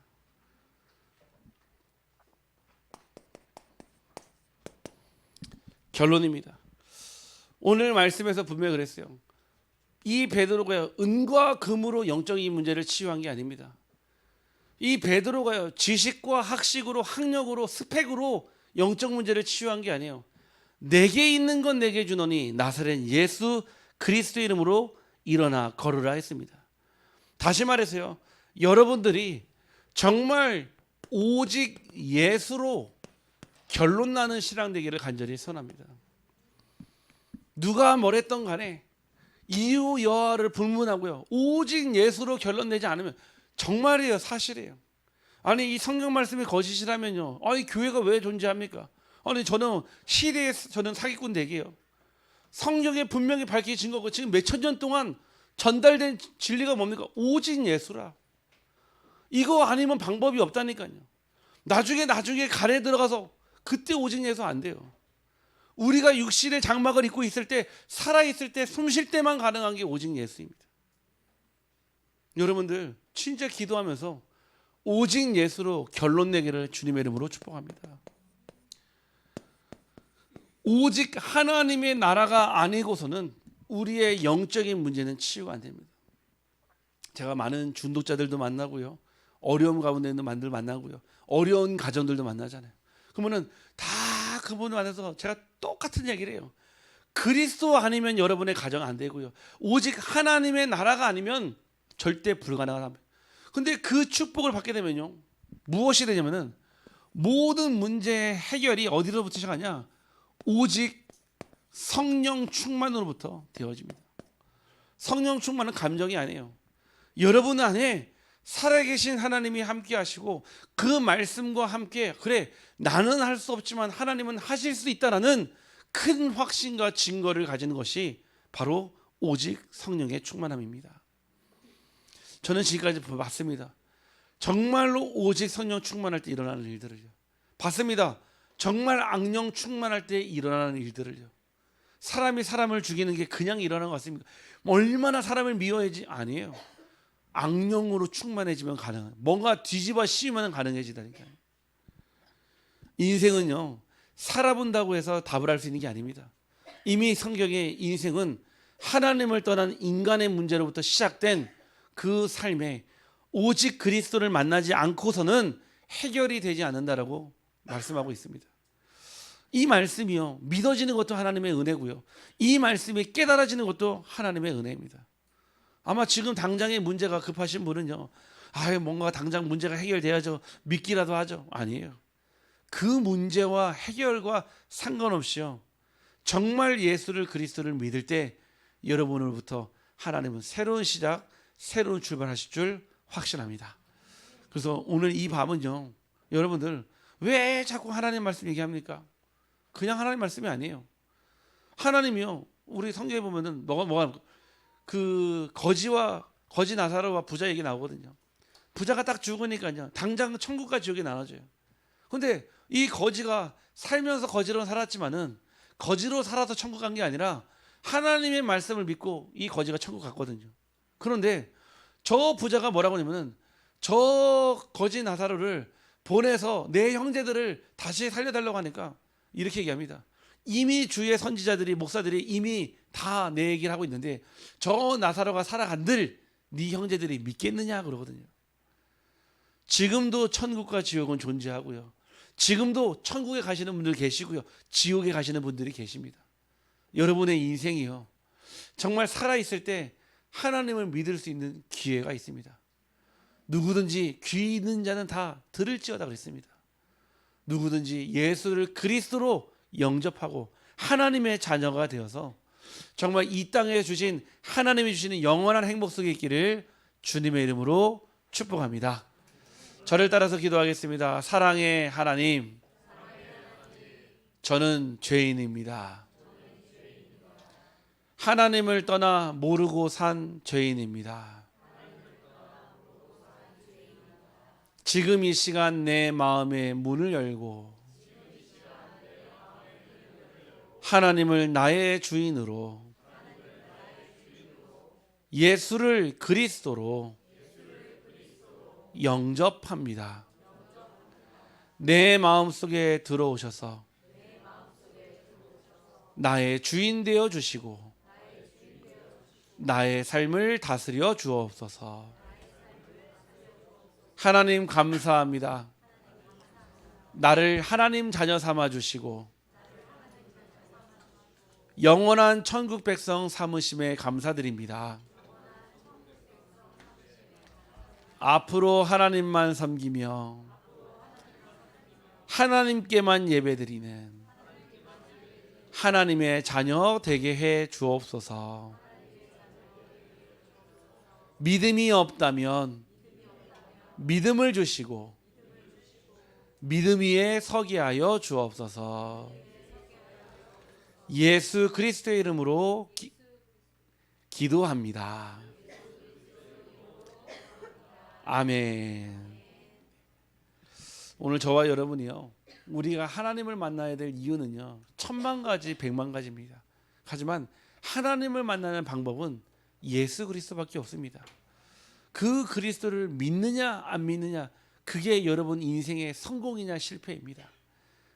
결론입니다. 오늘 말씀에서 분명히 그랬어요. 이 베드로가요 은과 금으로 영적인 문제를 치유한 게 아닙니다. 이 베드로가요 지식과 학식으로, 학력으로, 스펙으로 영적 문제를 치유한 게 아니에요. 내게 있는 건 내게 주노니 나사렛 예수 그리스도 이름으로 일어나 걸으라 했습니다. 다시 말해서요, 여러분들이 정말 오직 예수로 결론 나는 신앙 되기를 간절히 선합니다. 누가 뭐랬던 간에 이유 여하를 불문하고요, 오직 예수로 결론 내지 않으면 정말이에요, 사실이에요. 아니 이 성경 말씀이 거짓이라면요, 아니 교회가 왜 존재합니까? 아니 저는 시대에 저는 사기꾼 되게요. 성경에 분명히 밝혀진 거고 지금 몇천 년 동안 전달된 진리가 뭡니까? 오직 예수라. 이거 아니면 방법이 없다니까요. 나중에 가래 들어가서 그때 오직 예수 안 돼요. 우리가 육신의 장막을 입고 있을 때, 살아있을 때, 숨 쉴 때만 가능한 게 오직 예수입니다. 여러분들 진짜 기도하면서 오직 예수로 결론 내기를 주님의 이름으로 축복합니다. 오직 하나님의 나라가 아니고서는 우리의 영적인 문제는 치유가 안 됩니다. 제가 많은 중독자들도 만나고요, 어려움 가운데 있는 만들 만나고요, 어려운 가정들도 만나잖아요. 그러면은 다 그분을 만나서 제가 똑같은 얘기를 해요. 그리스도 아니면 여러분의 가정 안 되고요, 오직 하나님의 나라가 아니면 절대 불가능합니다. 근데 그 축복을 받게 되면요 무엇이 되냐면은 모든 문제의 해결이 어디로부터 시작하냐? 오직 성령 충만으로부터 되어집니다. 성령 충만은 감정이 아니에요. 여러분 안에 살아계신 하나님이 함께 하시고 그 말씀과 함께, 그래 나는 할 수 없지만 하나님은 하실 수 있다라는 큰 확신과 증거를 가지는 것이 바로 오직 성령의 충만함입니다. 저는 지금까지 봤습니다. 정말로 오직 성령 충만할 때 일어나는 일들을요 봤습니다. 정말 악령 충만할 때 일어나는 일들을요. 사람이 사람을 죽이는 게 그냥 일어나는 것 같습니까? 얼마나 사람을 미워해지? 아니에요. 악령으로 충만해지면 가능한, 뭔가 뒤집어 씌우면 가능해지다니까요. 인생은요 살아본다고 해서 답을 할 수 있는 게 아닙니다. 이미 성경에 인생은 하나님을 떠난 인간의 문제로부터 시작된 그 삶에 오직 그리스도를 만나지 않고서는 해결이 되지 않는다라고 말씀하고 있습니다. 이 말씀이요 믿어지는 것도 하나님의 은혜고요, 이 말씀이 깨달아지는 것도 하나님의 은혜입니다. 아마 지금 당장의 문제가 급하신 분은요, 뭔가 당장 문제가 해결돼야죠, 믿기라도 하죠. 아니에요. 그 문제와 해결과 상관없이요 정말 예수를, 그리스도를 믿을 때 여러분으로부터 하나님은 새로운 시작, 새로운 출발하실 줄 확신합니다. 그래서 오늘 이 밤은요, 여러분들 왜 자꾸 하나님 말씀 얘기합니까? 그냥 하나님 말씀이 아니에요. 하나님이요, 우리 성경에 보면은 그 거지 나사로와 부자 얘기 나오거든요. 부자가 딱 죽으니까요 당장 천국과 지옥이 나눠져요. 근데 이 거지가 살면서 거지로 살았지만은 거지로 살아서 천국 간 게 아니라 하나님의 말씀을 믿고 이 거지가 천국 갔거든요. 그런데 저 부자가 뭐라고 하냐면은 저 거지 나사로를 보내서 내 형제들을 다시 살려달라고 하니까 이렇게 얘기합니다. 이미 주의 선지자들이 목사들이 이미 다 내 얘기를 하고 있는데 저 나사로가 살아간들 네 형제들이 믿겠느냐 그러거든요. 지금도 천국과 지옥은 존재하고요. 지금도 천국에 가시는 분들 계시고요. 지옥에 가시는 분들이 계십니다. 여러분의 인생이요. 정말 살아있을 때 하나님을 믿을 수 있는 기회가 있습니다. 누구든지 귀 있는 자는 다 들을지어다 그랬습니다. 누구든지 예수를 그리스도로 영접하고 하나님의 자녀가 되어서 정말 이 땅에 주신 하나님이 주시는 영원한 행복 속에 있기를 주님의 이름으로 축복합니다. 저를 따라서 기도하겠습니다. 사랑의 하나님, 저는 죄인입니다. 하나님을 떠나 모르고 산 죄인입니다. 지금 이 시간 내 마음의 문을 열고 하나님을 나의 주인으로 예수를 그리스도로 영접합니다. 내 마음속에 들어오셔서 나의 주인 되어 주시고 나의 삶을 다스려 주옵소서. 하나님 감사합니다. 나를 하나님 자녀 삼아 주시고 영원한 천국 백성 삼으심에 감사드립니다. 앞으로 하나님만 섬기며 하나님께만 예배드리는 하나님의 자녀 되게 해 주옵소서. 믿음이 없다면 믿음을 주시고 믿음 위에 서게 하여 주옵소서. 예수 그리스도의 이름으로 기도합니다. 아멘. 오늘 저와 여러분이요, 우리가 하나님을 만나야 될 이유는요, 천만 가지 백만 가지입니다. 하지만 하나님을 만나는 방법은 예수 그리스도밖에 없습니다. 그 그리스도를 믿느냐 안 믿느냐, 그게 여러분 인생의 성공이냐 실패입니다.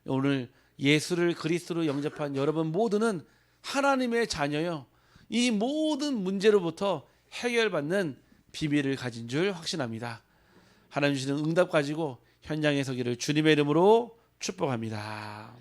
오늘 예수를 그리스도로 영접한 여러분 모두는 하나님의 자녀요, 이 모든 문제로부터 해결받는 비밀을 가진 줄 확신합니다. 하나님 주시는 응답 가지고 현장에 서기를 주님의 이름으로 축복합니다.